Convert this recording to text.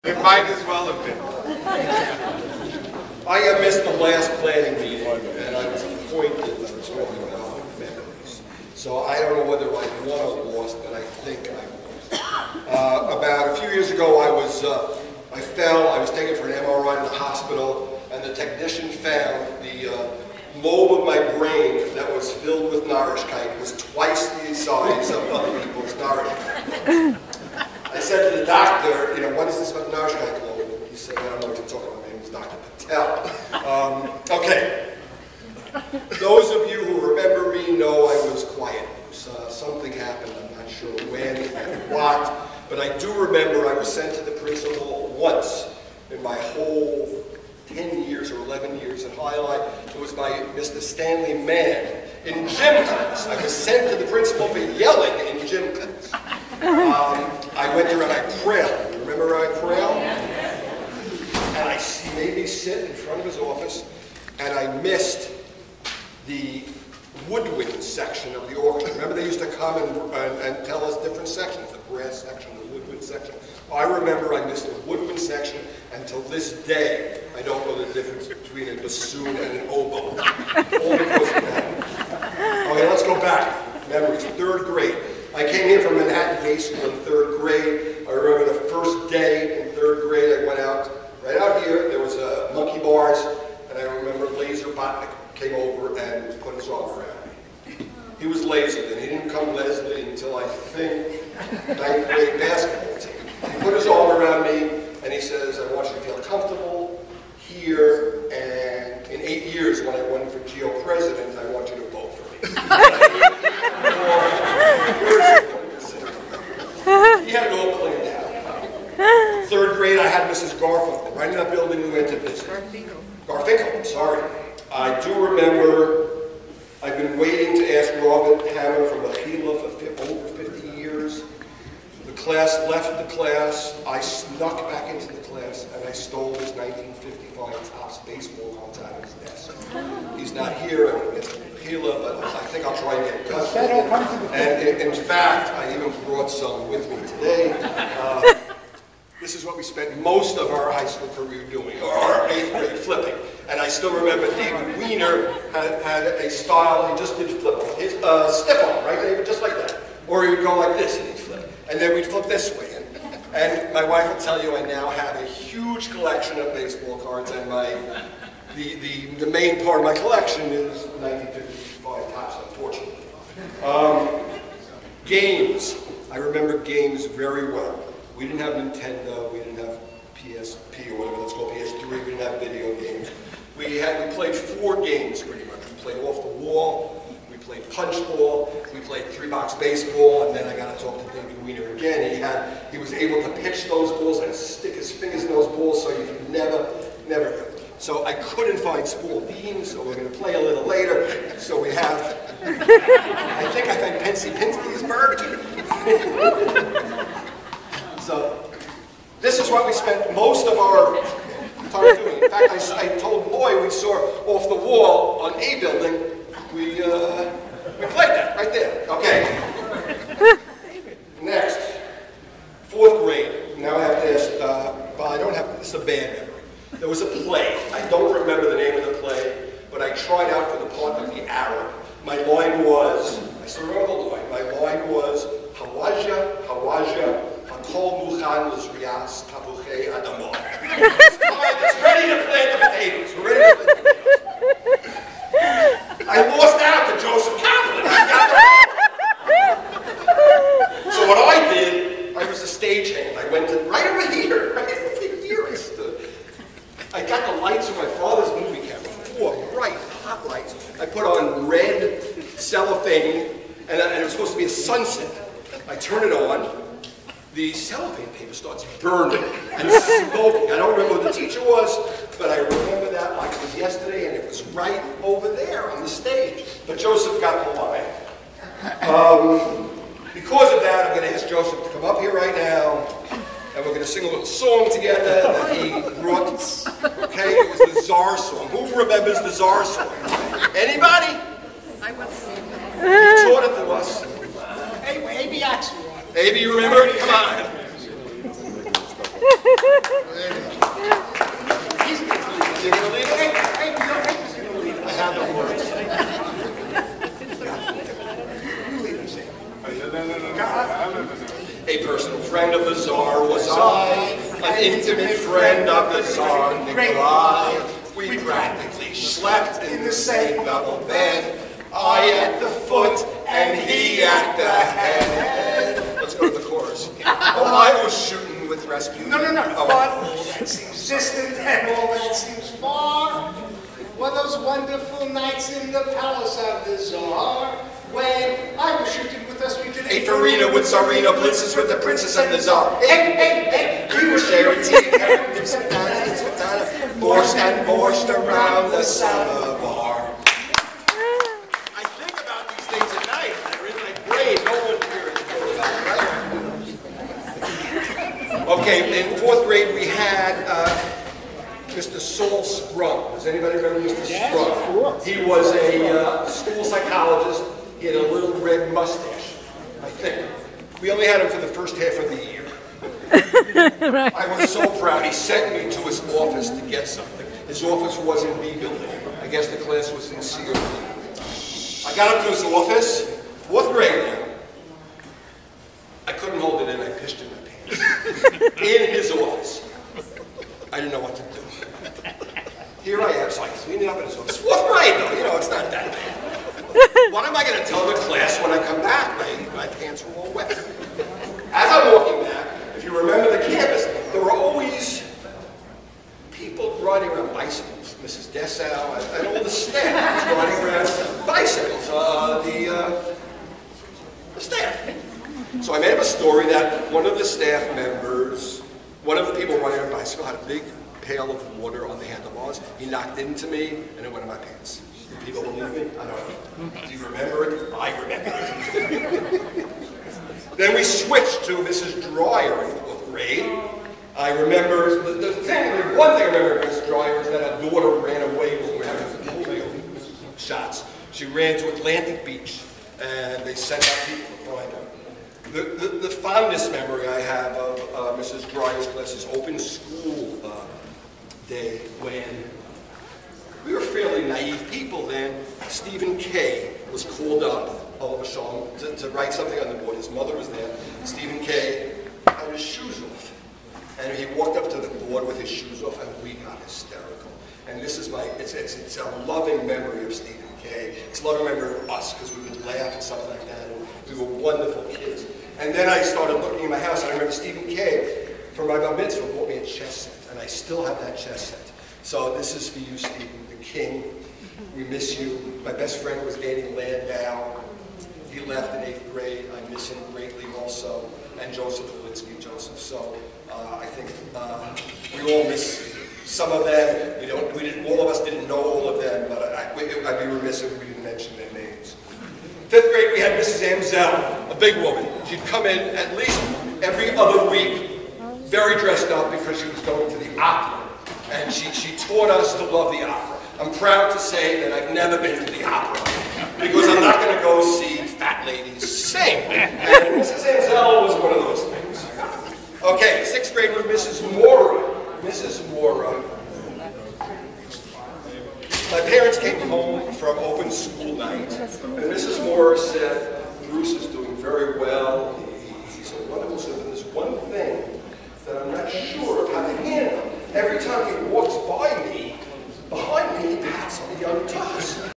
It might as well have been. I missed the last planning meeting, and I was appointed. I was talking about memories. So I don't know whether I won or lost, but I think I won. About a few years ago, I fell. I was taken for an MRI in the hospital, and the technician found the lobe of my brain that was filled with Narishkeit was twice the size of other people's Narishkeit. I said to the doctor, what is this about Narishkeit lobe? He said, I don't know what you're talking about. My name is Dr. Patel. Okay. Those of you who remember me know I was quiet. Something happened. I'm not sure when and what. But I do remember I was sent to the principal once in my whole 10 years or 11 years at HILI. It was by Mr. Stanley Mann in gym class. I was sent to the principal for yelling in gym class. I went there and I prayed. You remember I prayed? And he made me sit in front of his office, and I missed the woodwind section of the orchestra. Remember they used to come and tell us different sections, the brass section, the woodwind section. I remember I missed the woodwind section, and till this day, I don't know the difference between a bassoon and an oboe. All because of that. Okay, let's go back. Memories, 3rd grade. I came here from Manhattan High School in 3rd grade. I remember the first day in 3rd grade, I went out, right out here, there was monkey bars, and I remember Laser Botnick came over and put his arm around me. He was lasered, and he didn't come Leslie until I think 9th grade basketball team. He put his arm around me, and he says, I want you to feel comfortable here, and in 8 years when I won for GO president, I want you to vote for me. He had it all planned out. 3rd grade, I had Mrs. Garfunkel. Right in that building we went to visit. Garfinkel, sorry. I do remember I've been waiting to ask Robert Hammer from the HILI for over 50 years. The class left the class. I snuck back into the class and I stole his 1955 Topps baseball cards out of his desk. He's not here. I'm going to get HILI, but I think I'll try and get in touch with him. And in fact, I even brought some with me today. This is what we spent most of our high school career doing, or our 8th grade, flipping. And I still remember David Weiner had a style, he just did flip. His stiff-on, right, David, just like that. Or he would go like this and he'd flip. And then we'd flip this way. And my wife will tell you I now have a huge collection of baseball cards, and the main part of my collection is 1955 Topps, unfortunately. Games. I remember games very well. We didn't have Nintendo, we didn't have PSP or whatever, let's call PS3, we didn't have video games. We played 4 games pretty much. We played off the wall, we played punch ball, we played 3-box baseball, and then I got to talk to David Weiner again. He was able to pitch those balls and stick his fingers in those balls so you could never. So I couldn't find spool beans, so we're going to play a little later. So we have, I think I found Pensy Pinsky's bird. So this is what we spent most of our time doing. In fact, I told Boy we saw off the wall on A building, we played that right there. Okay. Next, 4th grade. Now I have to ask, well, I don't have, this is a bad memory. There was a play. I don't remember the name of the play, but I tried out for the part of the Arab. My line was, I still remember the line, my line was, Hawaja, Hawaja, Hakol Muchan Lizrias, Tabuche Adamah. It's ready to plant the potatoes. We're ready to plant the potatoes. I lost out to Joseph Kaplan. So what I did, I was a stagehand. I went to right over here, right over here I stood. I got the lights of my father's movie camera, 4 bright, hot lights. I put on red cellophane, and it was supposed to be a sunset. I turn it on. The cellophane paper starts burning and smoking. I don't remember who the teacher was, but I remember that like it was yesterday, and it was right over there on the stage. But Joseph got the line. Because of that, I'm going to ask Joseph to come up here right now, and we're going to sing a little song together that he brought. Okay, it was the Czar song. Who remembers the Czar song? Anybody? I was. He taught it to us. Hey, AB actually. AB, you remember? Come on. an intimate friend of the Tsar Nikolai. We practically slept in the same double bed. I at the foot and he at the head. Let's go to the chorus. Oh, I was shooting with Rasputin. No. Oh. But all that seems distant and all that seems far were those wonderful nights in the palace of the Tsar. When I was shooting with us, we did a farina with Tsarina, blitzes with the princess and the Tsar. Hey, we were sharing tea and having dips and bananas, borscht and borscht around the samovar. I think about these things at night. They're in my brain. No one here is going about, right? Okay, in 4th grade we had Mr. Saul Sprung. Does anybody remember Mr. Sprung? He was a school psychologist. He had a little red mustache, I think. We only had him for the first half of the year. Right. I was so proud. He sent me to his office to get something. His office was in B building. I guess the class was in C or D. I got up to his office, 4th grade now. I couldn't hold it in. I pissed in my pants. In his office. I didn't know what to do. Here I am, so I clean it up in his office. 4th grade, though. You know, it's not that bad. What am I going to tell the class when I come back? My pants were all wet. As I'm walking back, if you remember the campus, there were always people riding around bicycles. Mrs. Dessau and all the staff was riding around bicycles. The staff. So I made up a story that one of the staff members, one of the people riding on a bicycle, had a big pail of water on the handlebars. He knocked into me, and it went in my pants. Do people believe me? I don't know. Do you remember it? I remember it. Then we switched to Mrs. Dreyer in 4th grade. I remember, one thing I remember about Mrs. Dreyer is that our daughter ran away when we were having polio shots. She ran to Atlantic Beach, and they sent out people to find her. The fondest memory I have of Mrs. Dreyer's class is open school day when we were fairly naive people then. Stephen K. was called up all of a sudden to write something on the board. His mother was there. Stephen K. had his shoes off. And he walked up to the board with his shoes off, and we got hysterical. And this is it's a loving memory of Stephen K. It's a loving memory of us, because we would laugh and stuff like that. And we were wonderful kids. And then I started looking in my house, and I remember Stephen K. for my bar mitzvah bought me a chess set. And I still have that chess set. So this is for you, Stephen, the king. We miss you. My best friend was Danny Landau. He left in 8th grade. I miss him greatly also. And Joseph Walensky, Joseph. So I think we all miss some of them. All of us didn't know all of them, but I'd be remiss if we didn't mention their names. 5th grade, we had Mrs. Amzell, a big woman. She'd come in at least every other week, very dressed up because she was going to the opera. And she taught us to love the opera. I'm proud to say that I've never been to the opera because I'm not going to go see fat ladies sing. And Mrs. Amzell was one of those things. Okay, 6th grade was Mrs. Mora. Mrs. Mora. My parents came home from open school night, and Mrs. Mora said, Bruce is doing very well. He's a wonderful student. There's one thing that I'm not sure of how to handle. Every time he walks by me, behind me, he pats me on the toes.